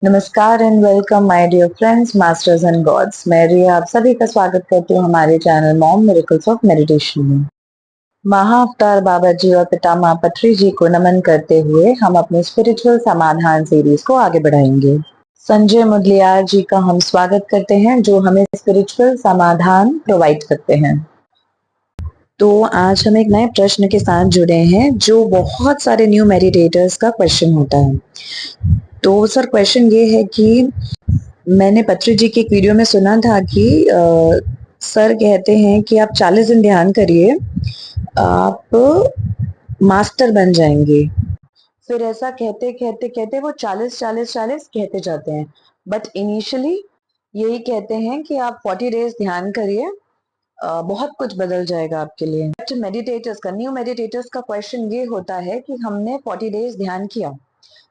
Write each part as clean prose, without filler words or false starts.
नमस्कार and welcome my dear friends, masters and gods. मैं रिया आप सभी का स्वागत करती हूँ हमारे channel mom miracles of meditation में। महाअवतार बाबा जी और पितामह पत्री जी को नमन करते हुए हम अपने स्पिरिचुअल समाधान सीरीज को आगे बढ़ाएंगे। संजय मुदलियार जी का हम स्वागत करते हैं जो हमें स्पिरिचुअल समाधान प्रोवाइड करते हैं। तो आज हम एक नए प्रश्न के साथ जुड़े हैं जो बहुत सारे न्यू मेडिटेटर्स का क्वेश्चन होता है। तो सर क्वेश्चन ये है कि मैंने पत्री जी की एक वीडियो में सुना था कि सर कहते हैं कि आप 40 दिन ध्यान करिए, आप मास्टर बन जाएंगे। फिर ऐसा कहते कहते कहते वो 40 कहते जाते हैं, बट इनिशियली यही कहते हैं कि आप 40 डेज ध्यान करिए, बहुत कुछ बदल जाएगा आपके लिए। बट मेडिटेटर्स का, न्यू मेडिटेटर्स का क्वेश्चन ये होता है कि हमने 40 डेज ध्यान किया,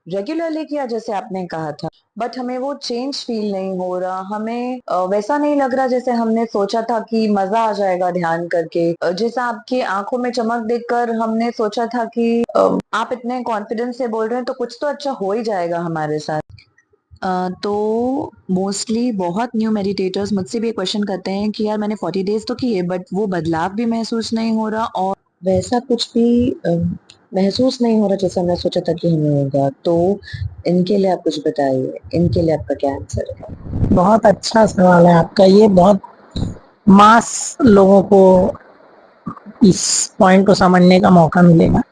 रेगुलरली किया जैसे आपने कहा था, बट हमें वो चेंज फील नहीं हो रहा, हमें वैसा नहीं लग रहा जैसे हमने सोचा था कि मजा आ जाएगा ध्यान करके। जैसा आपकी आंखों में चमक देखकर हमने सोचा था कि आप इतने कॉन्फिडेंस से बोल रहे हैं तो कुछ तो अच्छा हो ही जाएगा हमारे साथ। तो मोस्टली बहुत न्यू मेडिटेटर्स मुझसे भी क्वेश्चन करते हैं कि यार मैंने 40 डेज तो किए बट वो बदलाव भी महसूस नहीं हो रहा और वैसा कुछ भी महसूस नहीं हो रहा जैसा मैं सोचा था कि हमें होगा। तो इनके लिए आप कुछ बताइए, इनके लिए आपका क्या आंसर है? बहुत अच्छा सवाल है आपका। ये बहुत मास लोगों को इस पॉइंट को समझने का मौका मिलेगा।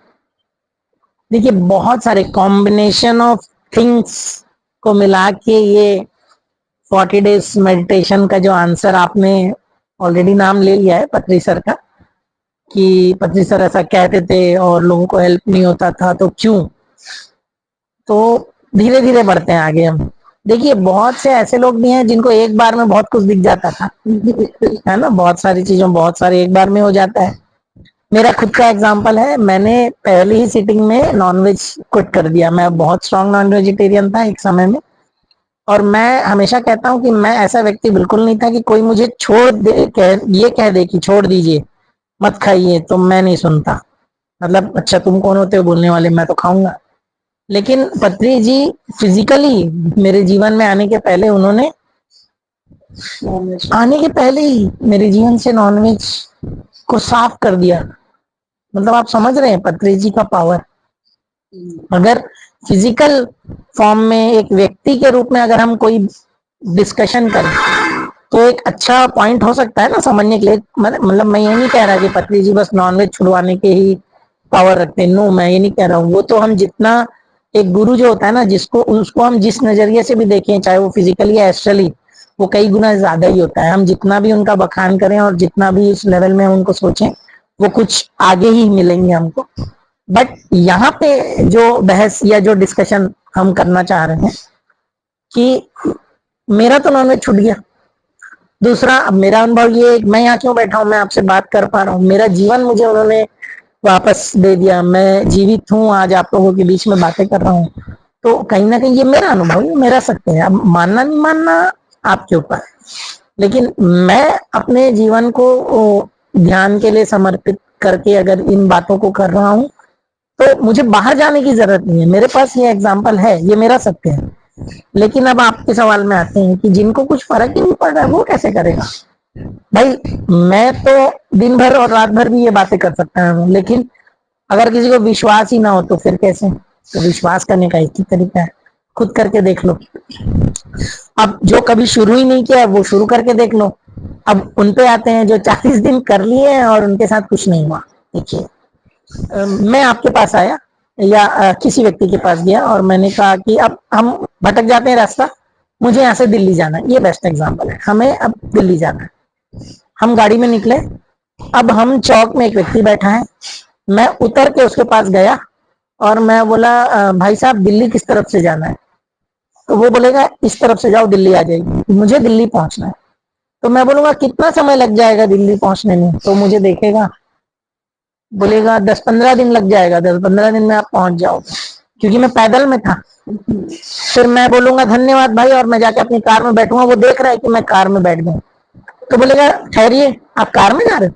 देखिए, बहुत सारे कॉम्बिनेशन ऑफ थिंग्स को मिला के ये 40 डेज मेडिटेशन का जो आंसर आपने ऑलरेडी नाम ले लिया है पत्री सर का, कि पत्री सर ऐसा कहते थे और लोगों को हेल्प नहीं होता था तो क्यों। तो धीरे धीरे बढ़ते हैं आगे हम। देखिए, बहुत से ऐसे लोग भी हैं जिनको एक बार में बहुत कुछ दिख जाता था है ना, बहुत सारी चीजों बहुत सारे एक बार में हो जाता है। मेरा खुद का एग्जांपल है, मैंने पहली ही सिटिंग में नॉनवेज क्विट कर दिया। मैं बहुत स्ट्रांग नॉन वेजिटेरियन था एक समय में, और मैं हमेशा कहता हूँ कि मैं ऐसा व्यक्ति बिल्कुल नहीं था कि कोई मुझे छोड़ दे, ये कह दे कि छोड़ दीजिए मत खाइए, तो मैं नहीं सुनता। मतलब अच्छा तुम कौन होते हो बोलने वाले, मैं तो खाऊंगा। लेकिन पत्री जी फिजिकली मेरे जीवन में आने के पहले, उन्होंने आने के पहले ही मेरे जीवन से नॉनवेज को साफ कर दिया। मतलब आप समझ रहे हैं पत्री जी का पावर। अगर फिजिकल फॉर्म में एक व्यक्ति के रूप में अगर हम कोई डिस्कशन करें तो एक अच्छा पॉइंट हो सकता है ना समझने के लिए। मतलब मैं ये नहीं कह रहा कि पत्री जी बस नॉनवेज छुड़वाने के ही पावर रखते हैं, नो, मैं ये नहीं कह रहा हूँ। वो तो हम जितना, एक गुरु जो होता है ना, जिसको उसको हम जिस नजरिए से भी देखें, चाहे वो फिजिकली या एस्ट्रली, वो कई गुना ज्यादा ही होता है। हम जितना भी उनका बखान करें और जितना भी उस लेवल में उनको सोचें, वो कुछ आगे ही मिलेंगे हमको। बट यहाँ पे जो बहस या जो डिस्कशन हम करना चाह रहे हैं कि मेरा तो नॉनवेज छूट गया। दूसरा, अब मेरा अनुभव ये, मैं यहाँ क्यों बैठा हूँ, मैं आपसे बात कर पा रहा हूँ, मेरा जीवन मुझे उन्होंने वापस दे दिया, मैं जीवित हूँ, आज आप लोगों के बीच में बातें कर रहा हूँ। तो कहीं ना कहीं ये मेरा अनुभव है, मेरा सत्य है। अब मानना नहीं मानना आपके ऊपर है, लेकिन मैं अपने जीवन को ध्यान के लिए समर्पित करके अगर इन बातों को कर रहा हूँ तो मुझे बाहर जाने की जरूरत नहीं है। मेरे पास ये एग्जाम्पल है, ये मेरा सत्य है। लेकिन अब आपके सवाल में आते हैं कि जिनको कुछ फर्क ही नहीं पड़ रहा है वो कैसे करेगा। भाई, मैं तो दिन भर और रात भर भी ये बातें कर सकता हूँ, लेकिन अगर किसी को विश्वास ही ना हो तो फिर कैसे। तो विश्वास करने का एक ही तरीका है, खुद करके देख लो। अब जो कभी शुरू ही नहीं किया वो शुरू करके देख लो। अब उन पे आते हैं जो 40 दिन कर लिए हैं और उनके साथ कुछ नहीं हुआ। देखिए, मैं आपके पास आया या किसी व्यक्ति के पास गया और मैंने कहा कि अब हम भटक जाते हैं रास्ता, मुझे यहाँ से दिल्ली जाना है। ये बेस्ट एग्जांपल है, हमें अब दिल्ली जाना है। हम गाड़ी में निकले, अब हम चौक में एक व्यक्ति बैठा है, मैं उतर के उसके पास गया और मैं बोला, भाई साहब दिल्ली किस तरफ से जाना है? तो वो बोलेगा इस तरफ से जाओ दिल्ली आ जाएगी। मुझे दिल्ली पहुंचना है। तो मैं बोलूंगा कितना समय लग जाएगा दिल्ली पहुंचने में? तो मुझे देखेगा, बोलेगा 10-15 दिन लग जाएगा, 10-15 दिन में आप पहुंच जाओगे, क्योंकि मैं पैदल में था। फिर मैं बोलूंगा धन्यवाद भाई, और मैं जाके अपनी कार में बैठूंगा। वो देख रहा है कि मैं कार में बैठ गया, तो बोलेगा ठहरिए, आप कार में जा रहे हो?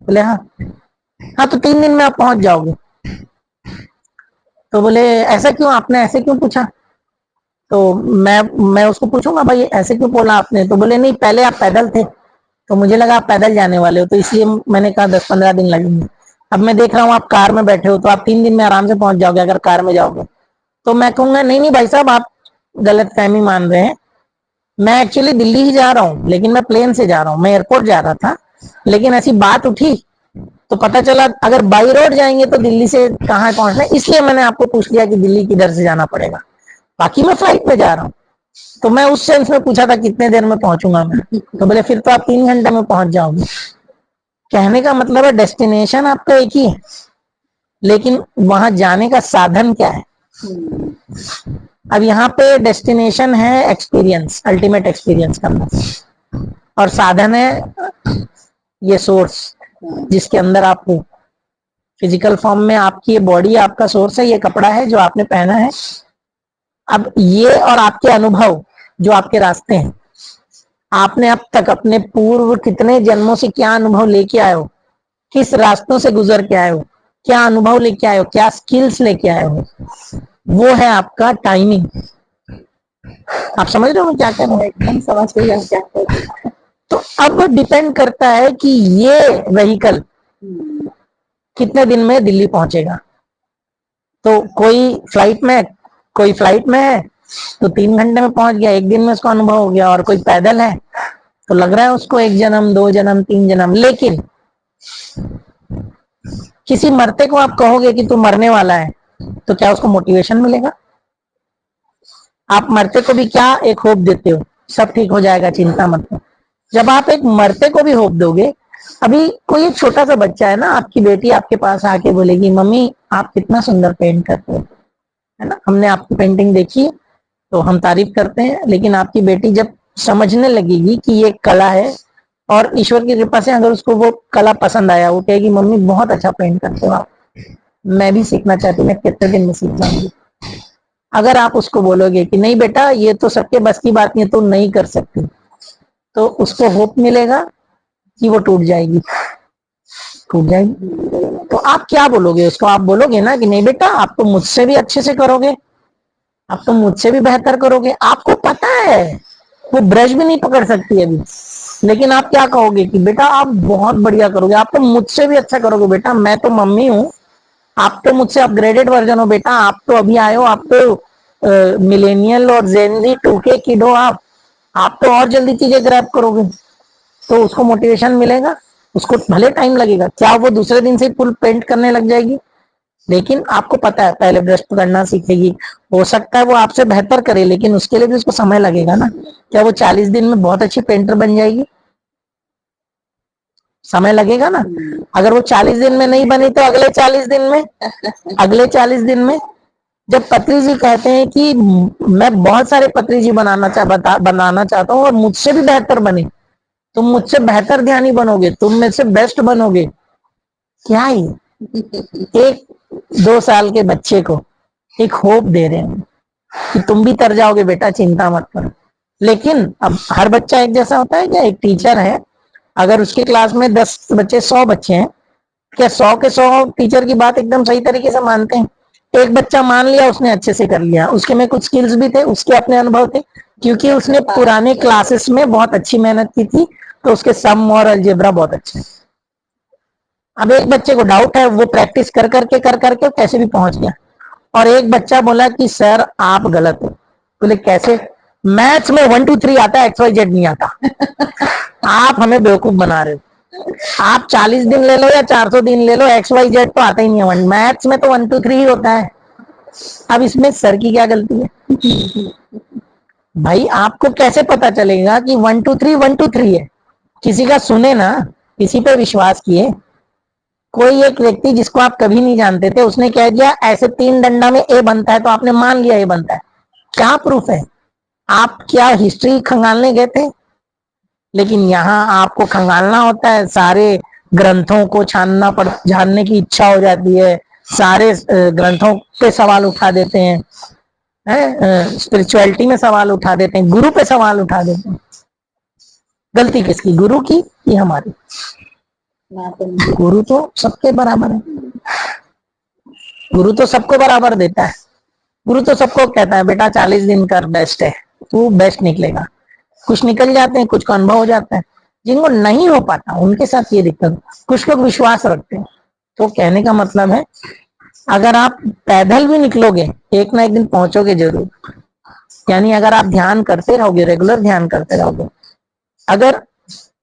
बोले हाँ। हाँ, तो 3 दिन में आप पहुंच जाओगे। तो बोले ऐसा क्यों, आपने ऐसे क्यों पूछा? तो मैं उसको पूछूंगा भाई ऐसे क्यों बोला आपने, तो बोले नहीं पहले आप पैदल थे तो मुझे लगा आप पैदल जाने वाले हो तो इसलिए मैंने कहा 10-15 दिन लगेंगे। अब मैं देख रहा हूँ आप कार में बैठे हो तो आप 3 दिन में आराम से पहुंच जाओगे अगर कार में जाओगे। तो मैं कहूंगा नहीं नहीं भाई साहब, आप गलत फहमी मान रहे हैं। मैं एक्चुअली दिल्ली ही जा रहा हूँ लेकिन मैं प्लेन से जा रहा हूँ, मैं एयरपोर्ट जा रहा था, लेकिन ऐसी बात उठी तो पता चला अगर बाई रोड जाएंगे तो दिल्ली से कहाँ पहुंचना है, इसलिए मैंने आपको पूछ लिया कि दिल्ली किधर से जाना पड़ेगा। बाकी मैं फ्लाइट पे जा रहा हूँ। तो मैं उस सेंस में पूछा था कितने देर में पहुंचूंगा मैं, तो बोले फिर तो आप 3 घंटे में पहुंच जाओगे। कहने का मतलब है डेस्टिनेशन आपका एक ही है, लेकिन वहां जाने का साधन क्या है। अब यहाँ पे डेस्टिनेशन है एक्सपीरियंस, अल्टीमेट एक्सपीरियंस करना, और साधन है ये सोर्स जिसके अंदर आप हो। फिजिकल फॉर्म में आपकी ये बॉडी आपका सोर्स है, ये कपड़ा है जो आपने पहना है। अब ये और आपके अनुभव जो आपके रास्ते हैं, आपने अब तक अपने पूर्व कितने जन्मों से क्या अनुभव लेके आए हो, किस रास्तों से गुजर के आए हो, क्या अनुभव लेके आए हो, क्या स्किल्स लेके आए हो, वो है आपका टाइमिंग। आप समझ रहे हो मैं क्या कह रहा हूँ? एकदम समझ गई आप क्या कर रहे हैं। तो अब डिपेंड करता है कि ये व्हीकल कितने दिन में दिल्ली पहुंचेगा। तो कोई फ्लाइट में है तो 3 घंटे में पहुंच गया, एक दिन में उसको अनुभव हो गया। और कोई पैदल है तो लग रहा है उसको 1 जन्म 2 जन्म 3 जन्म। लेकिन किसी मरते को आप कहोगे कि तू मरने वाला है तो क्या उसको मोटिवेशन मिलेगा? आप मरते को भी क्या एक होप देते हो, सब ठीक हो जाएगा चिंता मत करो। जब आप एक मरते को भी होप दोगे, अभी कोई एक छोटा सा बच्चा है ना, आपकी बेटी आपके पास आके बोलेगी मम्मी आप कितना सुंदर पेंट करते हो, है ना, हमने आपकी पेंटिंग देखी तो हम तारीफ करते हैं। लेकिन आपकी बेटी जब समझने लगेगी कि ये कला है, और ईश्वर की कृपा से अगर उसको वो कला पसंद आया, वो कहेगी मम्मी बहुत अच्छा पेंट करते हो आप, मैं भी सीखना चाहती हूँ, मैं कितने दिन में सीख जाऊंगी। अगर आप उसको बोलोगे कि नहीं बेटा ये तो सबके बस की बात नहीं है, तो नहीं कर सकती, तो उसको होप मिलेगा कि वो टूट जाएगी। तो आप क्या बोलोगे उसको? आप बोलोगे ना कि नहीं बेटा आप तो मुझसे भी अच्छे से करोगे, आप तो मुझसे भी बेहतर करोगे। आपको पता है वो ब्रश भी नहीं पकड़ सकती अभी, लेकिन आप क्या कहोगे कि बेटा आप बहुत बढ़िया करोगे, आप तो मुझसे भी अच्छा करोगे बेटा, मैं तो मम्मी हूँ, आप तो मुझसे अपग्रेडेड वर्जन हो बेटा, आप तो अभी आए हो, आप तो मिलेनियल और जेनजी 2K किड हो, आप तो और जल्दी चीजें ग्रैब करोगे। तो उसको मोटिवेशन मिलेगा, उसको भले टाइम लगेगा, क्या वो दूसरे दिन से फुल पेंट करने लग जाएगी? लेकिन आपको पता है पहले ब्रश पकड़ना सीखेगी, हो सकता है वो आपसे बेहतर करे, लेकिन उसके लिए भी उसको समय लगेगा ना। क्या वो 40 दिन में बहुत अच्छी पेंटर बन जाएगी? समय लगेगा ना। अगर वो 40 दिन में नहीं बनी तो अगले 40 दिन में, अगले 40 दिन में। जब पत्री जी कहते हैं कि मैं बहुत सारे पत्री जी बनाना चाहता हूँ और मुझसे भी बेहतर बने, तुम मुझसे बेहतर ध्यानी बनोगे, तुम में से बेस्ट बनोगे, क्या ही 1-2 साल के बच्चे को एक होप दे रहे हैं कि तुम भी तर जाओगे बेटा चिंता मत करो। लेकिन अब हर बच्चा एक जैसा होता है क्या? एक टीचर है, अगर उसके क्लास में 10 बच्चे 100 बच्चे हैं, क्या 100 के 100 टीचर की बात एकदम सही तरीके से मानते हैं? एक बच्चा मान लिया उसने अच्छे से कर लिया, उसके में कुछ स्किल्स भी थे, उसके अपने अनुभव थे, क्योंकि उसने पुराने क्लासेस में बहुत अच्छी मेहनत की थी, तो उसके सम और अलजेब्रा बहुत अच्छे। अब एक बच्चे को डाउट है, वो प्रैक्टिस कर करके कैसे भी पहुंच गया। और एक बच्चा बोला कि सर आप गलत हो। बोले कैसे? मैथ्स में 1 2 3 आता है, XYZ नहीं आता। आप हमें बेवकूफ बना रहे हो। आप 40 दिन ले लो या 400 दिन ले लो, XYZ तो आता ही नहीं है। मैथ्स में तो 1 2 3 ही होता है। अब इसमें सर की क्या गलती है? भाई आपको कैसे पता चलेगा कि 1 2 3 1 2 3 है? किसी का सुने ना, किसी पे विश्वास किए। कोई एक व्यक्ति जिसको आप कभी नहीं जानते थे, उसने कह दिया ऐसे 3 डंडा में ए बनता है, तो आपने मान लिया ए बनता है। क्या प्रूफ है? आप क्या हिस्ट्री खंगालने गए थे? लेकिन यहाँ आपको खंगालना होता है, सारे ग्रंथों को जानने की इच्छा हो जाती है, सारे ग्रंथों पे सवाल उठा देते हैं, स्पिरिचुअलिटी में सवाल उठा देते हैं, गुरु पे सवाल उठा देते हैं। गलती किसकी? गुरु की कि हमारी? गुरु तो सबके बराबर है, गुरु तो सबको बराबर देता है। गुरु तो सबको कहता है बेटा 40 दिन कर, बेस्ट है, तू बेस्ट निकलेगा। कुछ निकल जाते हैं, कुछ का अनुभव हो जाता है। जिनको नहीं हो पाता उनके साथ ये दिक्कत। कुछ लोग विश्वास रखते हैं। तो कहने का मतलब है, अगर आप पैदल भी निकलोगे एक ना एक दिन पहुंचोगे जरूर। यानी अगर आप ध्यान करते रहोगे, रेगुलर ध्यान करते रहोगे, अगर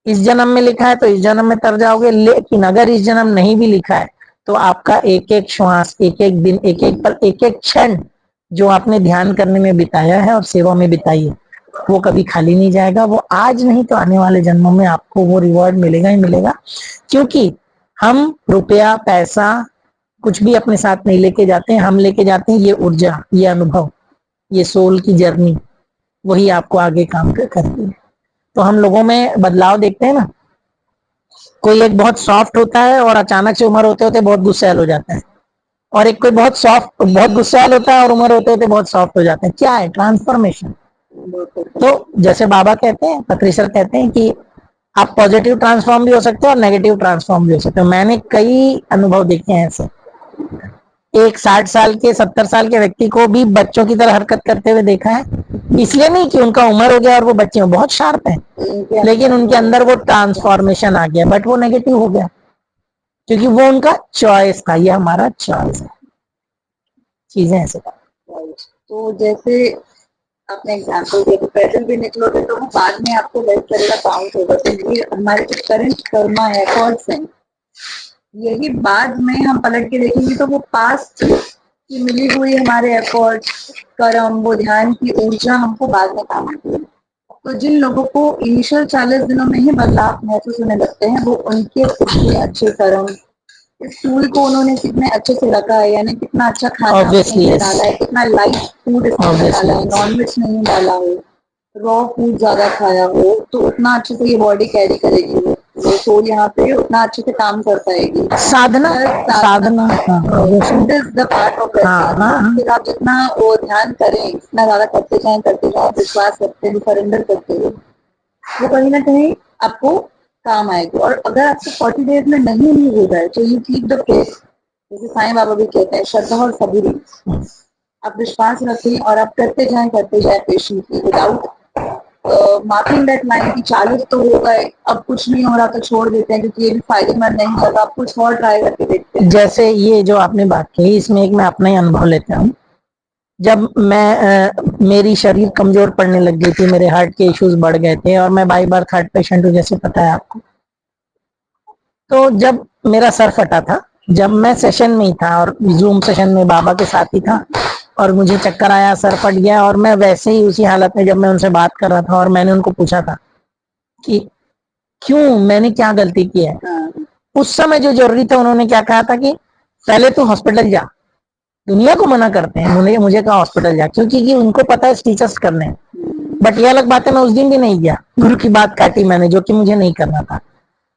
इस जन्म में लिखा है तो इस जन्म में तर जाओगे। लेकिन अगर इस जन्म नहीं भी लिखा है तो आपका एक एक श्वास, एक एक दिन, एक एक पल, एक एक क्षण जो आपने ध्यान करने में बिताया है और सेवा में बिताई है, वो कभी खाली नहीं जाएगा। वो आज नहीं तो आने वाले जन्मों में आपको वो रिवॉर्ड मिलेगा ही मिलेगा। क्योंकि हम रुपया पैसा कुछ भी अपने साथ नहीं लेके जाते हैं, हम लेके जाते हैं ये ऊर्जा, ये अनुभव, ये सोल की जर्नी, वही आपको आगे काम करती है। तो हम लोगों में बदलाव देखते हैं ना, कोई एक बहुत सॉफ्ट होता है और अचानक से उम्र होते होते बहुत गुस्सैल हो जाता है, और एक कोई बहुत सॉफ्ट, बहुत गुस्सैल होता है और उम्र होते होते बहुत सॉफ्ट हो जाता है। क्या है? ट्रांसफॉर्मेशन। तो जैसे बाबा कहते हैं, पत्री सर कहते हैं कि आप पॉजिटिव ट्रांसफॉर्म भी हो सकते हो और नेगेटिव ट्रांसफॉर्म भी हो सकते हो। मैंने कई अनुभव देखे हैं ऐसे। एक 60 साल के 70 साल के व्यक्ति को भी बच्चों की तरह हरकत करते हुए देखा है। इसलिए नहीं कि उनका उम्र हो गया और वो बच्चे बहुत शार्प हैं, लेकिन उनके अंदर वो ट्रांसफॉर्मेशन आ गया, बट वो नेगेटिव हो गया क्योंकि वो उनका चॉइस था। ये हमारा चॉइस है। चीजें ऐसे। तो जैसे आपने एग्जाम्पल दिया कि पैदल भी निकलोगे तो वो बाद में आपको वेस्ट करेगा, काउंट होगा। तो ये हमारे जो करंट कर्मा है, एफर्ट्स हैं, यही बाद में हम पलट के देखेंगे तो वो पास्ट की मिली हुई हमारे एफर्ट, कर्म, वो ध्यान की ऊर्जा हमको बाद में काम आती है। तो जिन लोगों को इनिशियल 40 दिनों में ही बदलाव महसूस होने लगते हैं, वो उनके कितने अच्छे कर्म, इस फूल को उन्होंने कितने अच्छे से रखा है, यानी कितना अच्छा खाना Obviously, yes. डाला है, कितना लाइट फूड इसमें Obviously, डाला है, yes. नॉनवेज नहीं डाला हो, रॉ फूड ज्यादा खाया हो, तो उतना अच्छे से ये बॉडी कैरी करेगी, वो सोल यहाँ पे उतना अच्छे से काम कर पाएगी। साधना, साधना इज द पार्ट ऑफ फिर आप जितना वो ध्यान करें, इतना ज्यादा करते जाए, विश्वास करते हुए, सरेंडर करते हुए, वो कहीं ना कहीं आपको काम आएगा। और अगर आपको 40 डेज में नहीं हो जाए तो यू कीप द फेथ, जैसे साईं बाबा भी कहते हैं, श्रद्धा और सबूरी। आप विश्वास रखें और आप करते जाए patiently, without marking that line की 40 तो हो गए, अब कुछ नहीं हो रहा तो छोड़ देते हैं, क्योंकि ये भी फायदेमंद नहीं होगा, आप कुछ और ट्राई करके देखते हैं। जैसे ये जो आपने बात कही, इसमें एक मैं अपना ही अनुभव लेता हूँ। जब मैं मेरी शरीर कमजोर पड़ने लग गई थी, मेरे हार्ट के इश्यूज बढ़ गए थे और मैं बाई बर्थ हार्ट पेशेंट हूँ, जैसे पता है आपको। तो जब मेरा सर फटा था, जब मैं सेशन में ही था और जूम सेशन में बाबा के साथ ही था, और मुझे चक्कर आया, सर फट गया, और मैं वैसे ही उसी हालत में जब मैं उनसे बात कर रहा था और मैंने उनको पूछा था कि क्यों, मैंने क्या गलती की है। उस समय जो जरूरी था, उन्होंने क्या कहा था कि पहले तो हॉस्पिटल जा। दुनिया को मना करते हैं मुझे कहा हॉस्पिटल जा, क्योंकि उनको पता है टीचर्स करने। बट ये अलग बात है, मैं उस दिन भी नहीं गया। गुरु की बात काटी मैंने, जो कि मुझे नहीं करना था,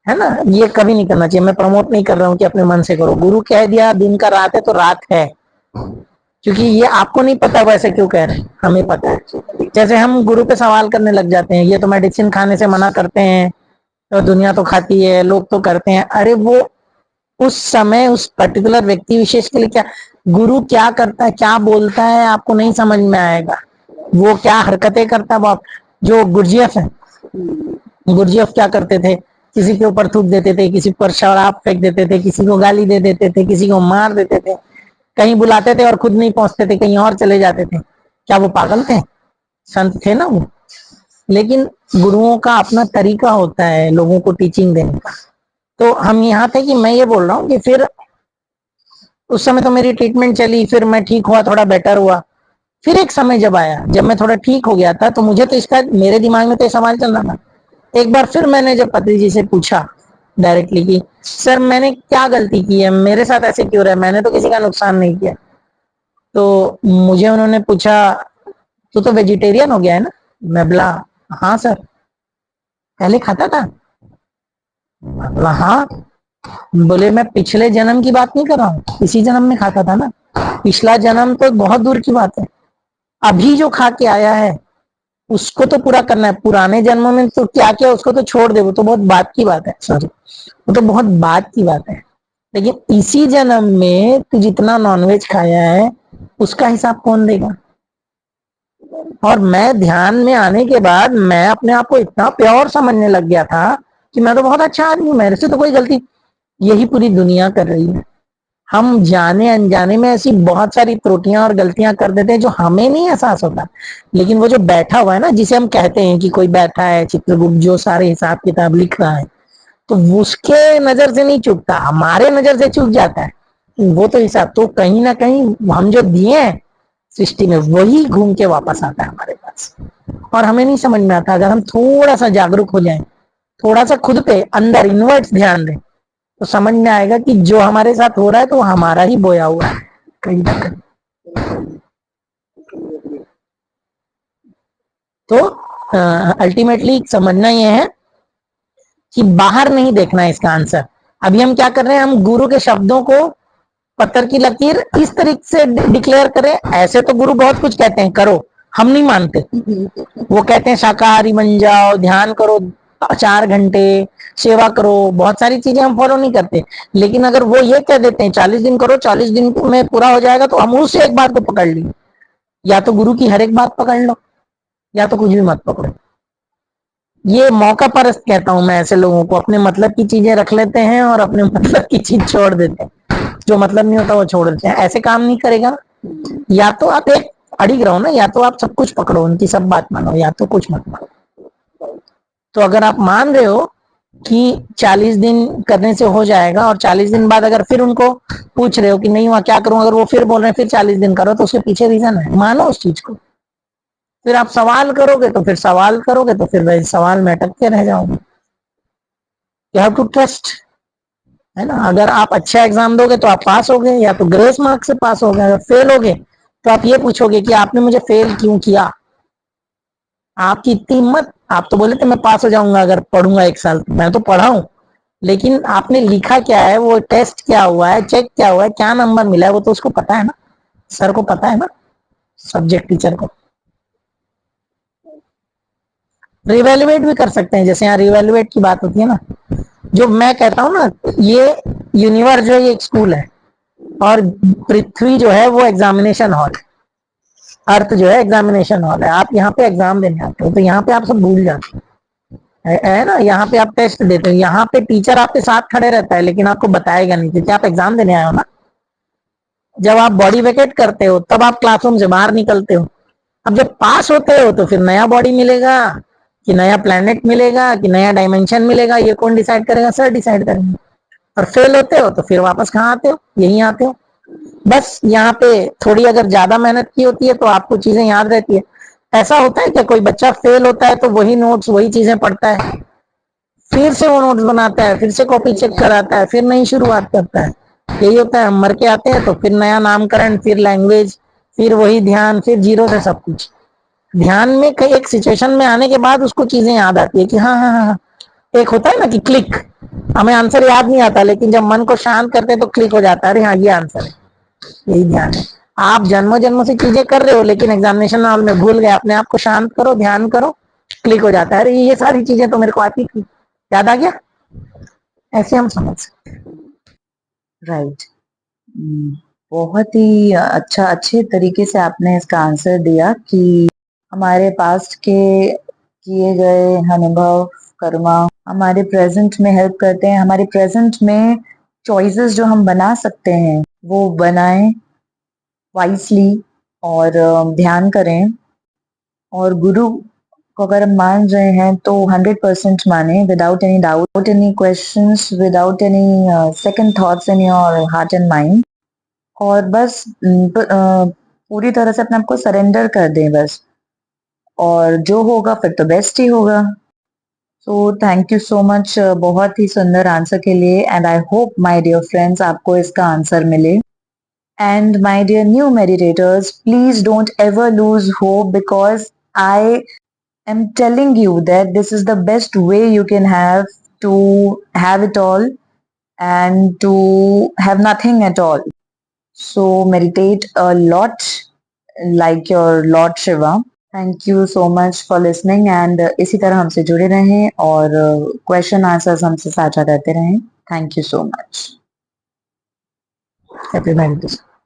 है ना। ये कभी नहीं करना चाहिए। मैं प्रमोट नहीं कर रहा हूँ कि अपने मन से करो। गुरु कह दिया दिन का रात है तो रात है, क्योंकि ये आपको नहीं पता वैसे क्यों कह रहे हैं, हमें पता है। जैसे हम गुरु पे सवाल करने लग जाते हैं, ये तो मेडिसिन खाने से मना करते हैं, तो दुनिया तो खाती है, लोग तो करते हैं। अरे वो उस समय उस पर्टिकुलर व्यक्ति विशेष के लिए क्या गुरु क्या करता है, क्या बोलता है, आपको नहीं समझ में आएगा। वो क्या हरकतें करता है। वो जो गुरजीएफ है, गुरजीएफ क्या करते थे, किसी के ऊपर थूक देते थे, किसी पर शराब फेंक देते थे, किसी को गाली दे देते थे, किसी को मार देते थे, कहीं बुलाते थे और खुद नहीं पहुंचते थे, कहीं और चले जाते थे। क्या वो पागल थे? संत थे ना वो। लेकिन गुरुओं का अपना तरीका होता है लोगों को टीचिंग देने का। तो हम यहाँ थे कि मैं ये बोल रहा हूँ कि फिर उस समय तो मेरी ट्रीटमेंट चली, फिर मैं ठीक हुआ, थोड़ा बेटर हुआ। फिर एक समय जब आया, जब मैं थोड़ा ठीक हो गया था, तो मुझे तो इसका, मेरे दिमाग में तो सवाल चल रहा था। एक बार फिर मैंने जब पत्री जी से पूछा डायरेक्टली कि सर मैंने क्या गलती की है, मेरे साथ ऐसे क्यों रहा है, मैंने तो किसी का नुकसान नहीं किया। तो मुझे उन्होंने पूछा तू तो वेजिटेरियन हो गया है ना। मैं बोला हाँ सर। पहले खाता था? मैं बोला हाँ। बोले मैं पिछले जन्म की बात नहीं कर रहा हूँ, इसी जन्म में खाता था ना। पिछला जन्म तो बहुत दूर की बात है, अभी जो खा के आया है उसको तो पूरा करना है। पुराने जन्मों में तो क्या किया उसको तो छोड़ दे, वो तो बहुत बात की बात है। सॉरी, वो तो बहुत बात की बात है। लेकिन इसी जन्म में तू जितना नॉनवेज खाया है उसका हिसाब कौन देगा? और मैं ध्यान में आने के बाद मैं अपने आप को इतना प्योर समझने लग गया था कि मैं तो बहुत अच्छा आदमी हूं, मेरे से तो कोई गलती। यही पूरी दुनिया कर रही है। हम जाने अनजाने में ऐसी बहुत सारी त्रुटियां और गलतियां कर देते हैं जो हमें नहीं एहसास होता, लेकिन वो जो बैठा हुआ है ना, जिसे हम कहते हैं कि कोई बैठा है चित्रगुप्त जो सारे हिसाब किताब लिख रहा है, तो उसके नजर से नहीं चूकता, हमारे नजर से चूक जाता है वो तो हिसाब। तो कहीं ना कहीं हम जो दिए हैं सृष्टि में वही घूम के वापस आता है हमारे पास, और हमें नहीं समझ में आता। अगर हम थोड़ा सा जागरूक हो जाएं, थोड़ा सा खुद पे अंदर इनवर्ट्स ध्यान दें, तो समझ में आएगा कि जो हमारे साथ हो रहा है तो हमारा ही बोया हुआ है कहीं ना कहीं। तो अल्टीमेटली समझना यह है कि बाहर नहीं देखना है इसका आंसर। अभी हम क्या कर रहे हैं, हम गुरु के शब्दों को पत्थर की लकीर इस तरीके से डिक्लेयर करें। ऐसे तो गुरु बहुत कुछ कहते हैं करो, हम नहीं मानते। वो कहते हैं शाकाहारी बन जाओ, ध्यान करो 4 घंटे, सेवा करो, बहुत सारी चीजें हम फॉलो नहीं करते। लेकिन अगर वो ये कह देते हैं 40 दिन करो, 40 दिन में पूरा हो जाएगा, तो हम उससे एक बात को पकड़ ली। या तो गुरु की हर एक बात पकड़ लो, या तो कुछ भी मत पकड़ो। ये मौका परस्त कहता हूं मैं ऐसे लोगों को, अपने मतलब की चीजें रख लेते हैं और अपने मतलब की चीज छोड़ देते हैं, जो मतलब नहीं होता वो छोड़ देते हैं। ऐसे काम नहीं करेगा। या तो आप एक अड़िग रहो ना, या तो आप सब कुछ पकड़ो, उनकी सब बात मानो, या तो कुछ मत मानो। तो अगर आप मान रहे हो कि 40 दिन करने से हो जाएगा, और 40 दिन बाद अगर फिर उनको पूछ रहे हो कि नहीं हुआ क्या करूं, अगर वो फिर बोल रहे हैं फिर 40 दिन करो, तो उसके पीछे रीजन है, मानो उस चीज को। फिर आप सवाल करोगे तो फिर सवाल करोगे तो फिर वही सवाल में अटकते रह जाओगे। यू हैव टू ट्रस्ट, है ना। अगर आप अच्छा एग्जाम दोगे तो आप पास हो गए, या तो ग्रेस मार्क से पास हो गए। अगर फेल हो गए तो आप ये पूछोगे कि आपने मुझे फेल क्यों किया। आपकी इतनी हिम्मत, आप तो बोले थे मैं पास हो जाऊंगा अगर पढ़ूंगा 1 साल। मैं तो पढ़ा हूं, लेकिन आपने लिखा क्या है, वो टेस्ट क्या हुआ है, चेक क्या हुआ है, क्या नंबर मिला है, वो तो उसको पता है ना, सर को पता है ना, सब्जेक्ट टीचर को। रिवेल्युएट भी कर सकते हैं, जैसे यहाँ रिवेल्युएट की बात होती है ना। जो मैं कहता हूँ ना, ये यूनिवर्स जो है ये एक स्कूल है, और पृथ्वी जो है वो एग्जामिनेशन हॉल है, अर्थ जो है एग्जामिनेशन हॉल है। आप यहाँ पे एग्जाम देने आते हो, तो यहाँ पे आप सब भूल जाते है ना। यहाँ पे आप टेस्ट देते हो, यहाँ पे टीचर आपके साथ खड़े रहता है, लेकिन आपको बताएगा नहीं क्योंकि आप एग्जाम देने आए हो ना। जब आप बॉडी वेकेट करते हो तब आप क्लासरूम से बाहर निकलते हो। अब जब पास होते हो तो फिर नया बॉडी मिलेगा, कि नया प्लेनेट मिलेगा, कि नया डायमेंशन मिलेगा, ये कौन डिसाइड करेगा? सर डिसाइड करेंगे। और फेल होते हो तो फिर वापस कहाँ आते हो? यहीं आते हो। बस यहाँ पे थोड़ी अगर ज्यादा मेहनत की होती है तो आपको चीजें याद रहती है। ऐसा होता है कि कोई बच्चा फेल होता है तो वही नोट्स वही चीजें पढ़ता है, फिर से वो नोट्स बनाता है, फिर से कॉपी चेक कराता है, फिर नई शुरुआत करता है। यही होता है, हम मर के आते हैं तो फिर नया नामकरण, फिर लैंग्वेज, फिर वही ध्यान, फिर जीरो से सब कुछ। ध्यान में कई एक सिचुएशन में आने के बाद उसको चीजें याद आती है कि हाँ हाँ हाँ हाँ। एक होता है ना कि क्लिक, हमें आंसर याद नहीं आता, लेकिन जब मन को शांत करते हैं तो क्लिक हो जाता है, अरे हाँ ये आंसर है। यही ध्यान है। आप जन्मों जन्मों से चीजें कर रहे हो, लेकिन एग्जामिनेशन हॉल में भूल गए। अपने आप को शांत करो, ध्यान करो, क्लिक हो जाता है, अरे ये सारी चीजें तो मेरे को आती थी, याद आ गया। ऐसे हम समझ सकते हैं। राइट। बहुत ही अच्छा, अच्छे तरीके से आपने इसका आंसर दिया कि हमारे पास्ट के किए गए अनुभव, कर्मा हमारे प्रेजेंट में हेल्प करते हैं। हमारे प्रेजेंट में चॉइसेस जो हम बना सकते हैं वो बनाएं वाइसली, और ध्यान करें। और गुरु को अगर हम मान रहे हैं तो 100% माने, without any doubt, any questions, without any second thoughts in your heart and mind. और बस पूरी तरह से अपने आप को सरेंडर कर दें बस, और जो होगा फिर तो बेस्ट ही होगा। So thank you so much बहुत ही सुंदर आंसर के लिए, and I hope my dear friends आपको इसका आंसर मिले। And my dear new meditators, please don't ever lose hope, because I am telling you that this is the best way you can have to have it all and to have nothing at all. So meditate a lot like your Lord Shiva. Thank you so much for listening, and इसी तरह हमसे जुड़े रहें और question answers हमसे साझा करते रहें। Thank you so much. Happy meditation.